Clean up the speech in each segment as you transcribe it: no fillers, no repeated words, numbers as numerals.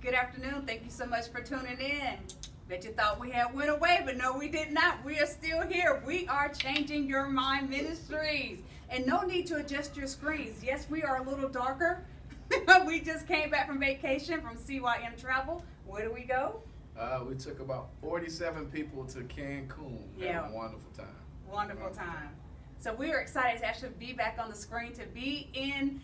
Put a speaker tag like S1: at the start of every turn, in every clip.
S1: Good afternoon. Thank you so much for tuning in. Bet you thought we had went away, but no, we did not. We are still here. We are Changing Your Mind Ministries. And no need to adjust your screens. Yes, we are a little darker. We just came back from vacation from CYM Travel. Where do we go?
S2: We took about 47 people to Cancun.
S1: Yeah.
S2: Had a wonderful time.
S1: Wonderful time. So we are excited to actually be back on the screen, to be in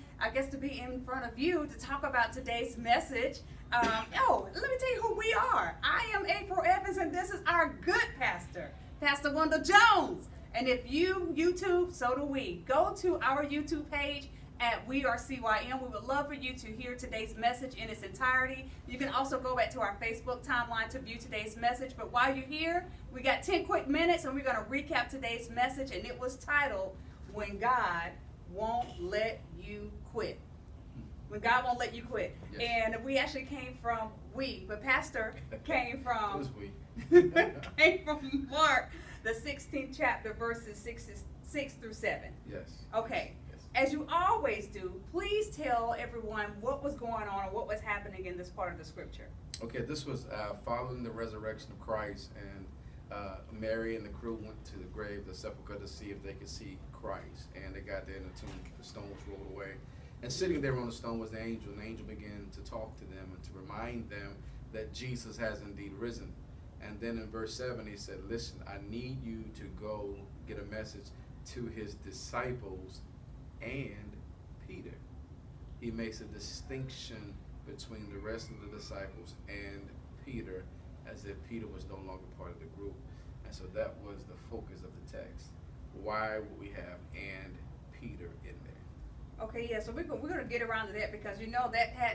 S1: front of you to talk about today's message. Let me tell you who we are. I am April Evans, and this is our good pastor, Pastor Wendell Jones. And if you YouTube, so do we. Go to our YouTube page at WeAreCYM. We would love for you to hear today's message in its entirety. You can also go back to our Facebook timeline to view today's message. But while you're here, we got 10 quick minutes, and we're going to recap today's message. And it was titled, When God Won't Let You Quit. When God Won't Let You Quit. Yes. And we actually came from but Pastor came from,
S2: It was we.
S1: came from Mark, the 16th chapter, verses 6 through 7.
S2: Yes.
S1: Okay.
S2: Yes.
S1: As you always do, please tell everyone what was going on or what was happening in this part of the scripture.
S2: Okay, this was following the resurrection of Christ, and Mary and the crew went to the grave, the sepulchre, to see if they could see Christ. And they got there in the tomb, the stone was rolled away. And sitting there on the stone was the angel, and the angel began to talk to them and to remind them that Jesus has indeed risen. And then in verse 7, he said, listen, I need you to go get a message to his disciples and Peter. He makes a distinction between the rest of the disciples and Peter, as if Peter was no longer part of the group. And so that was the focus of the text. Why would we have and Peter in there?
S1: Okay, yeah, so we're going to get around to that, because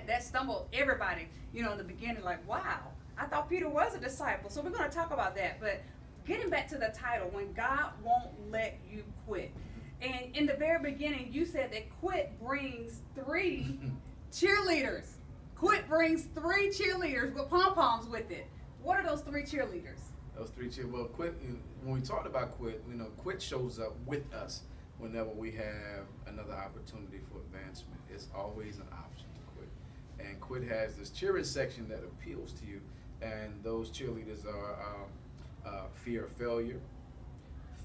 S1: that stumbled everybody, in the beginning, like, wow, I thought Peter was a disciple. So we're going to talk about that. But getting back to the title, When God Won't Let You Quit. And in the very beginning, you said that quit brings 3 cheerleaders. Quit brings 3 cheerleaders with pom-poms with it. What are those 3 cheerleaders?
S2: Those 3 cheerleaders. Well, quit. When we talked about quit, quit shows up with us whenever we have another opportunity for advancement. It's always an option to quit. And quit has this cheering section that appeals to you, and those cheerleaders are fear of failure,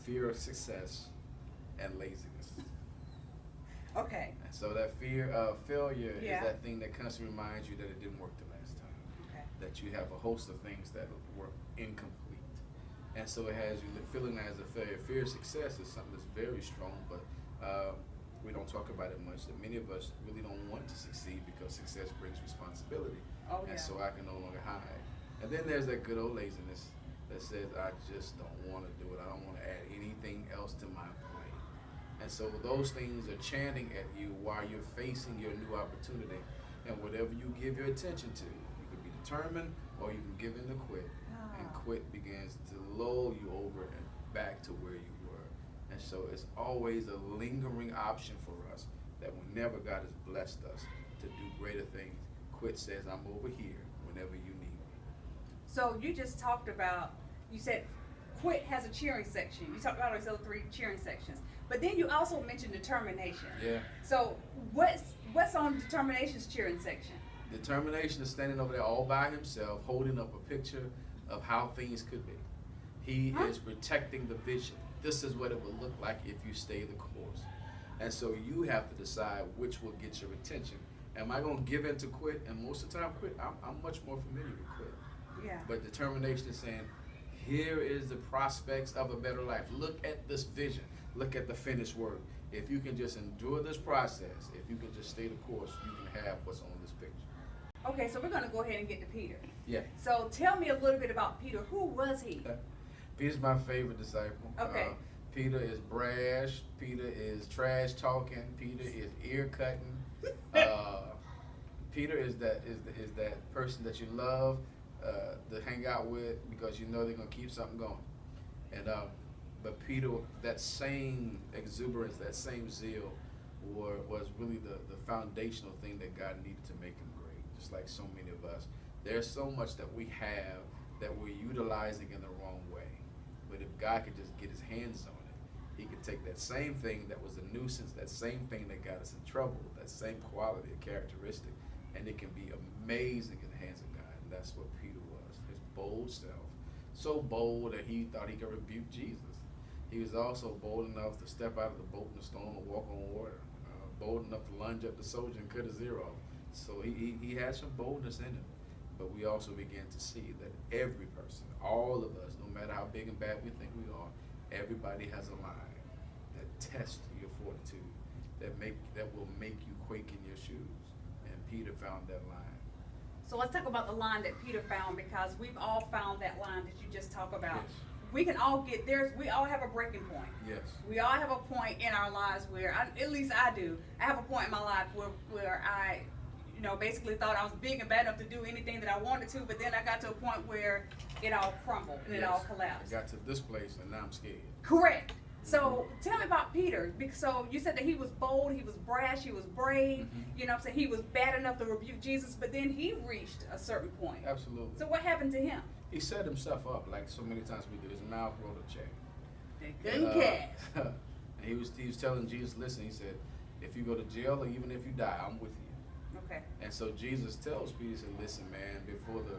S2: fear of success, and laziness.
S1: Okay.
S2: And so that fear of failure
S1: Yeah.
S2: is that thing that constantly reminds you that it didn't work the last time.
S1: Okay.
S2: That you have a host of things that were incomplete. And so it has you feeling as a failure. Fear of success is something that's very strong, but we don't talk about it much. That many of us really don't want to succeed because success brings responsibility.
S1: Oh, yeah.
S2: And so I can no longer hide. And then there's that good old laziness that says, I just don't want to do it. I don't want to add anything else to my plate. And so those things are chanting at you while you're facing your new opportunity. And whatever you give your attention to, you can be determined or you can give in to quit. And quit begins to lull you over and back to where you were. And so it's always a lingering option for us that whenever God has blessed us to do greater things, quit says, I'm over here whenever you need me.
S1: So you just talked about, you said quit has a cheering section. You talked about those other 3 cheering sections. But then you also mentioned determination.
S2: Yeah.
S1: So what's on determination's cheering section?
S2: Determination is standing over there all by himself, holding up a picture of how things could be. He is protecting the vision. This is what it would look like if you stay the course. And so you have to decide which will get your attention. Am I going to give in to quit? And most of the time, quit. I'm much more familiar with quit.
S1: Yeah.
S2: But determination is saying, here is the prospects of a better life. Look at this vision. Look at the finished work. If you can just endure this process, if you can just stay the course, you can have what's on this picture.
S1: Okay, so we're going to go ahead and get to Peter.
S2: Yeah.
S1: So tell me a little bit about Peter. Who was he?
S2: Peter's my favorite disciple.
S1: Okay.
S2: Peter is brash. Peter is trash talking. Peter is ear cutting. Peter is that person that you love to hang out with because you know they're gonna keep something going. And but Peter, that same exuberance, that same zeal, was really the foundational thing that God needed to make him great. Just like so many of us, there's so much that we have that we're utilizing in the wrong way. But if God could just get his hands on it, he could take that same thing that was a nuisance, that same thing that got us in trouble, that same quality or characteristic, and it can be amazing in the hands of God. And that's what Peter was, his bold self. So bold that he thought he could rebuke Jesus. He was also bold enough to step out of the boat in the storm and walk on water. Bold enough to lunge up the soldier and cut his ear off. So he had some boldness in him. But we also began to see that every person, all of us, no matter how big and bad we think we are, everybody has a line that tests your fortitude, that will make you quake in your shoes. And Peter found that line.
S1: So let's talk about the line that Peter found, because we've all found that line that you just talked about.
S2: Yes.
S1: We can all get there. We all have a breaking point.
S2: Yes.
S1: We all have a point in our lives where, at least I do. I have a point in my life where I, basically thought I was big and bad enough to do anything that I wanted to, but then I got to a point where it all crumbled and it all collapsed.
S2: I got to this place and now I'm scared.
S1: Correct. So tell me about Peter. So you said that he was bold, he was brash, he was brave.
S2: Mm-hmm.
S1: He was bad enough to rebuke Jesus, but then he reached a certain point.
S2: Absolutely.
S1: So what happened to him?
S2: He set himself up like so many times we do. His mouth wrote a check.
S1: They couldn't catch.
S2: And he was telling Jesus, listen, he said, if you go to jail or even if you die, I'm with you.
S1: Okay.
S2: And so Jesus tells Peter, he said, listen, man, before the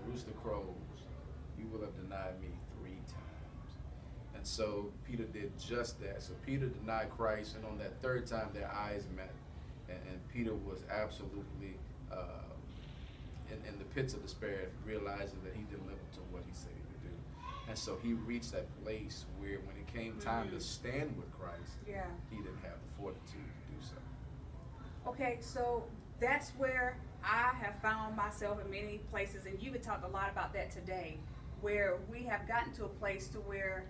S2: rooster crows, you will have denied me 3 times. And so Peter did just that. So Peter denied Christ, and on that 3rd time, their eyes met. And Peter was absolutely in the pits of despair, realizing that he didn't live up to what he said he would do. And so he reached that place where when it came time to stand with Christ, he didn't have the fortitude to do so.
S1: Okay, so that's where I have found myself in many places, and you had talked a lot about that today, where we have gotten to a place to where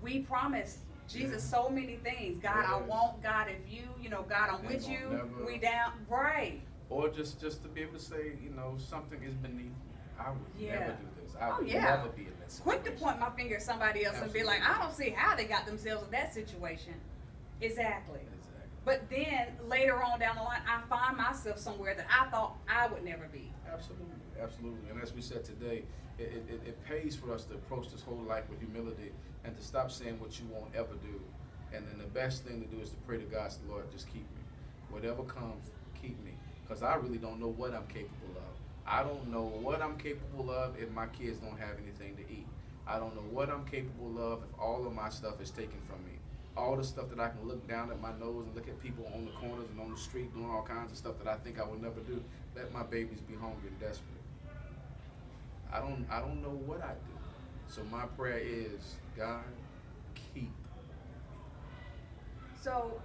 S1: we promise Jesus so many things. God, I won't. God, if you, God, I'm with you.
S2: Never.
S1: We down. Right.
S2: Or just to be able to say, something is beneath me. I would never do this. I would
S1: yeah.
S2: never be in that situation.
S1: Quick to point my finger at somebody else and be like, I don't see how they got themselves in that situation. Exactly. But then later on down the line, I find myself somewhere that I thought I would never be.
S2: Absolutely. And as we said today, it pays for us to approach this whole life with humility and to stop saying what you won't ever do. And then the best thing to do is to pray to God, say, Lord, just keep me. Whatever comes, keep me. Because I really don't know what I'm capable of. I don't know what I'm capable of if my kids don't have anything to eat. I don't know what I'm capable of if all of my stuff is taken from me. All the stuff that I can look down at my nose and look at people on the corners and on the street doing all kinds of stuff that I think I will never do. Let my babies be hungry and desperate. I don't know what I do. So my prayer is, God, keep.
S1: So,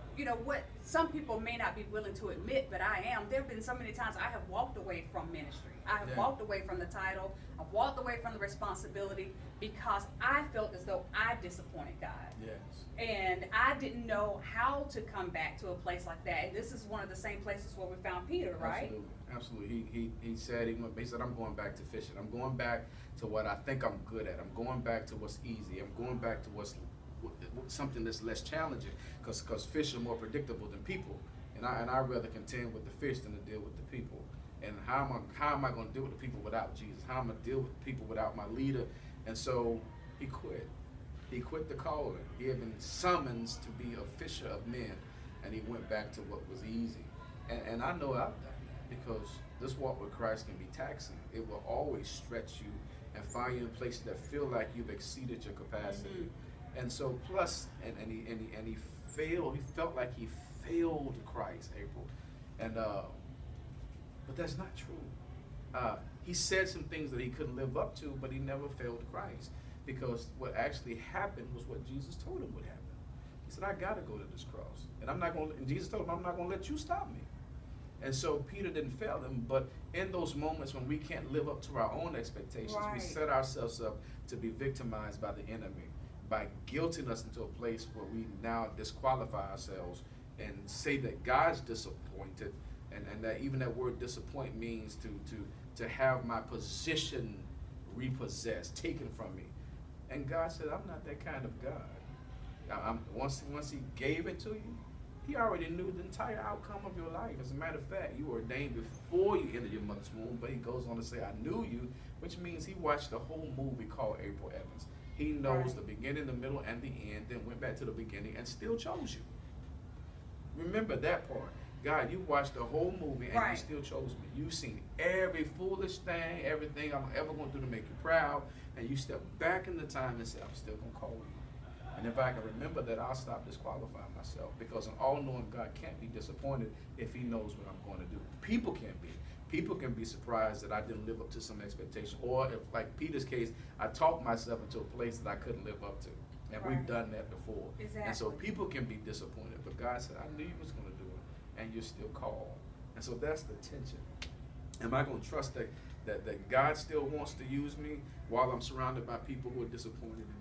S1: what some people may not be willing to admit, but I am. There have been so many times I have walked away from ministry. I have walked away from the title. I've walked away from the responsibility because I felt as though I disappointed God.
S2: Yes.
S1: And I didn't know how to come back to a place like that. And this is one of the same places where we found Peter, right?
S2: Absolutely. He said, I'm going back to fishing. I'm going back to what I think I'm good at. I'm going back to what's easy. I'm going back to what's something that's less challenging, because fish are more predictable than people. And I'd rather contend with the fish than to deal with the people. And how am I going to deal with the people without Jesus? How am I going to deal with people without my leader? And so he quit. He quit the calling. He had been summoned to be a fisher of men, and he went back to what was easy. And I know I've done that, because this walk with Christ can be taxing. It will always stretch you and find you in places that feel like you've exceeded your capacity. And so plus, and he failed. He felt like he failed Christ, April. And but that's not true. He said some things that he couldn't live up to, but he never failed Christ, because what actually happened was what Jesus told him would happen. He said, I got to go to this cross, and and Jesus told him, I'm not going to let you stop me. And so Peter didn't fail him, but in those moments when we can't live up to our own expectations, we set ourselves up to be victimized by the enemy, by guilting us into a place where we now disqualify ourselves and say that God's disappointed, and that even that word disappoint means to have my position repossessed, taken from me. And God said, I'm not that kind of God. Once he gave it to you, he already knew the entire outcome of your life. As a matter of fact, you were ordained before you entered your mother's womb, but he goes on to say, I knew you, which means he watched the whole movie called April Evans. He knows the beginning, the middle, and the end, then went back to the beginning and still chose you. Remember that part. God, you watched the whole movie and you
S1: Right.
S2: still chose me. You've seen every foolish thing, everything I'm ever going to do to make you proud, and you step back in the time and say, I'm still going to call you. And if I can remember that, I'll stop disqualifying myself, because an all-knowing God can't be disappointed if he knows what I'm going to do. People can't be. People can be surprised that I didn't live up to some expectation, or if, like Peter's case, I talked myself into a place that I couldn't live up to. And
S1: Right.
S2: we've done that before.
S1: Exactly.
S2: And so people can be disappointed, but God said, I knew you was going to do it, and you're still called. And so that's the tension. Am I going to trust that God still wants to use me while I'm surrounded by people who are disappointed in me?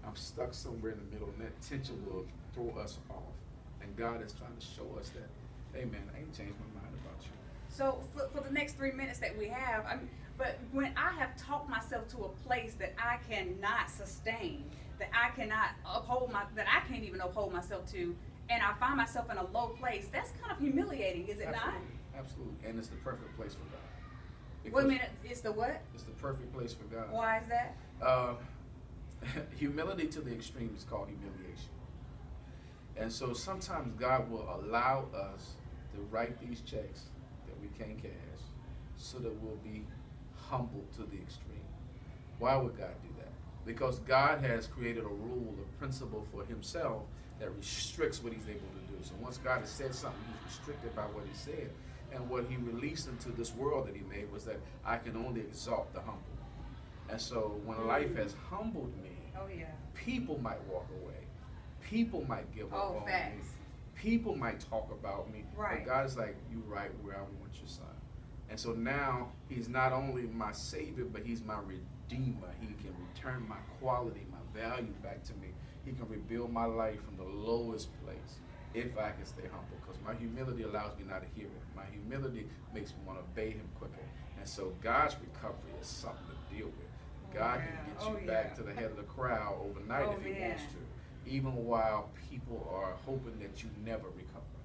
S2: I'm stuck somewhere in the middle, and that tension will throw us off. And God is trying to show us that, hey man, I ain't changed my mind about you.
S1: So for the next 3 minutes that we have, but when I have talked myself to a place that I cannot sustain, that I cannot that I can't even uphold myself to, and I find myself in a low place, that's kind of humiliating, is it not?
S2: Absolutely. And it's the perfect place for God.
S1: Wait a
S2: Because
S1: minute, it's the what?
S2: It's the perfect place for God.
S1: Why is that?
S2: Humility to the extreme is called humiliation. And so sometimes God will allow us to write these checks that we can't cash so that we'll be humbled to the extreme. Why would God do that? Because God has created a rule, a principle for himself that restricts what he's able to do. So once God has said something, he's restricted by what he said. And what he released into this world that he made was that I can only exalt the humble. And so when life has humbled me,
S1: Oh yeah.
S2: people might walk away. People might give up on
S1: Facts.
S2: me. People might talk about me.
S1: Right.
S2: But God's like, you right where I want your son. And so now he's not only my savior, but he's my redeemer. He can return my quality, my value back to me. He can rebuild my life from the lowest place if I can stay humble. Because my humility allows me not to hear him. My humility makes me want to obey him quicker. And so God's recovery is something to deal with. God can get you back to the head of the crowd overnight if he wants to, even while people are hoping that you never recover.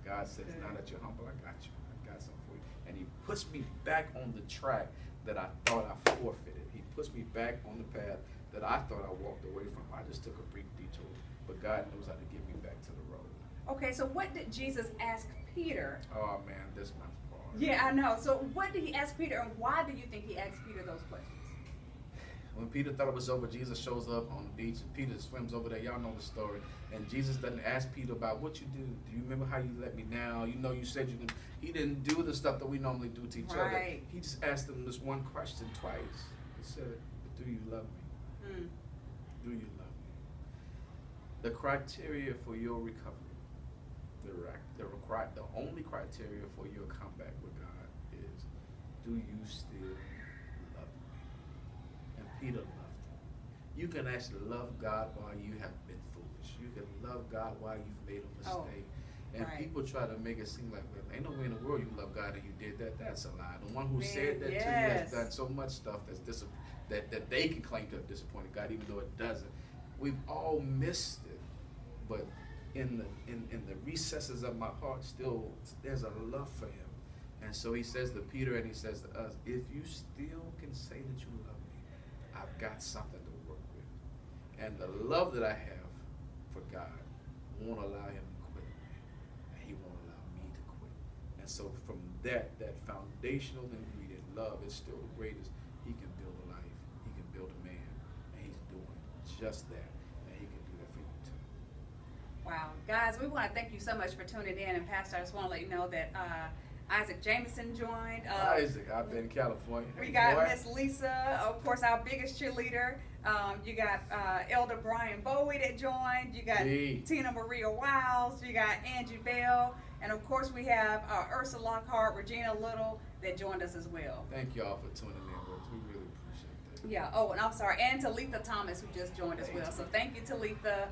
S2: God says, now that you're humble, I got you. I got something for you. And he puts me back on the track that I thought I forfeited. He puts me back on the path that I thought I walked away from. I just took a brief detour. But God knows how to get me back to the road.
S1: Okay, so what did Jesus ask Peter?
S2: Oh man, this my part.
S1: Yeah, I know. So what did he ask Peter, and why do you think he asked Peter those questions?
S2: When Peter thought it was over, Jesus shows up on the beach, and Peter swims over there. Y'all know the story. And Jesus doesn't ask Peter about what you do. Do you remember how you let me down? You know you said you can. He didn't do the stuff that we normally do to each other. He just asked him this one question twice. He said, do you love me? Do you love me? The criteria for your recovery, the only criteria for your comeback with God is, do you still love me? And Peter loved him. You can actually love God while you have been foolish. You can love God while you've made a mistake. And people try to make it seem like, well, ain't no way in the world you love God and you did that. That's a lie. The one who said that to you has done so much stuff that they can claim to have disappointed God, even though it doesn't. We've all missed it, but in the recesses of my heart, still there's a love for him. And so he says to Peter and he says to us, if you still can say that you love me, I've got something to work with. And the love that I have for God won't allow him to quit, and he won't allow me to quit. And so from that foundational ingredient, love, is still the greatest. He can build a life, he can build a man, and he's doing just that, and he can do that for you too.
S1: Wow, guys, we want to thank you so much for tuning in. And Pastor, I just want to let you know that Isaac Jameson joined.
S2: Isaac, I've been in California.
S1: We got Miss Lisa, of course, our biggest cheerleader. You got Elder Brian Bowie that joined. You got Tina Maria Wiles. You got Angie Bell. And of course, we have Ursula Lockhart, Regina Little that joined us as well.
S2: Thank y'all for tuning in with us. We really appreciate that.
S1: Yeah. Oh, and I'm sorry. And Talitha Thomas, who just joined as well. So thank you, Talitha.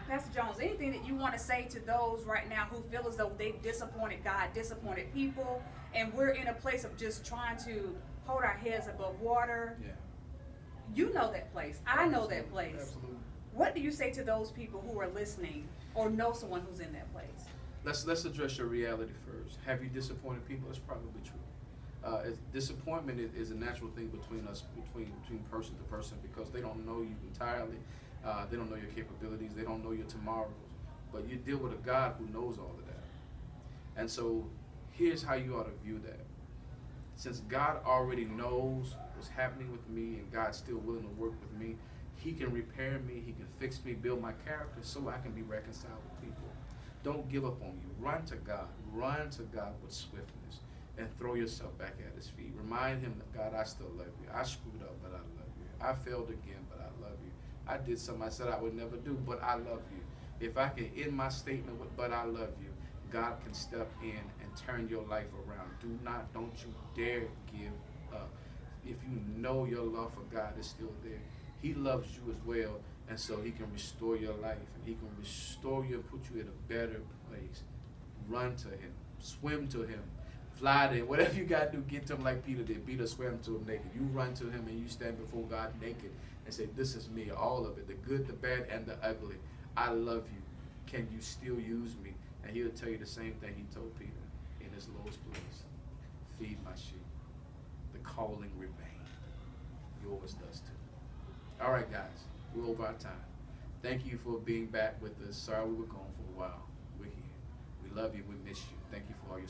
S1: Pastor Jones, anything that you want to say to those right now who feel as though they've disappointed God, disappointed people, and we're in a place of just trying to hold our heads above water?
S2: Yeah.
S1: You know that place. I know that place.
S2: Absolutely.
S1: What do you say to those people who are listening or know someone who's in that place?
S2: Let's address your reality first. Have you disappointed people? That's probably true. Disappointment is a natural thing between person to person, because they don't know you entirely. They don't know your capabilities. They don't know your tomorrows. But you deal with a God who knows all of that. And so here's how you ought to view that. Since God already knows what's happening with me and God's still willing to work with me, he can repair me, he can fix me, build my character so I can be reconciled with people. Don't give up on you. Run to God. Run to God with swiftness and throw yourself back at his feet. Remind him that, God, I still love you. I screwed up, but I love you. I failed again, but I love you. I did something I said I would never do, but I love you. If I can end my statement with, but I love you, God can step in and turn your life around. Don't you dare give up. If you know your love for God is still there, he loves you as well, and so he can restore your life, and he can restore you and put you in a better place. Run to him. Swim to him. Fly to him. Whatever you got to do, get to him like Peter did. Peter swam to him naked. You run to him and you stand before God naked and say, this is me, all of it, the good, the bad, and the ugly. I love you. Can you still use me? And he'll tell you the same thing he told Peter in his lowest place. Feed my sheep. The calling remains. Yours does too. All right, guys. We're over our time. Thank you for being back with us. Sorry we were gone for a while. We're here. We love you. We miss you. Thank you for all your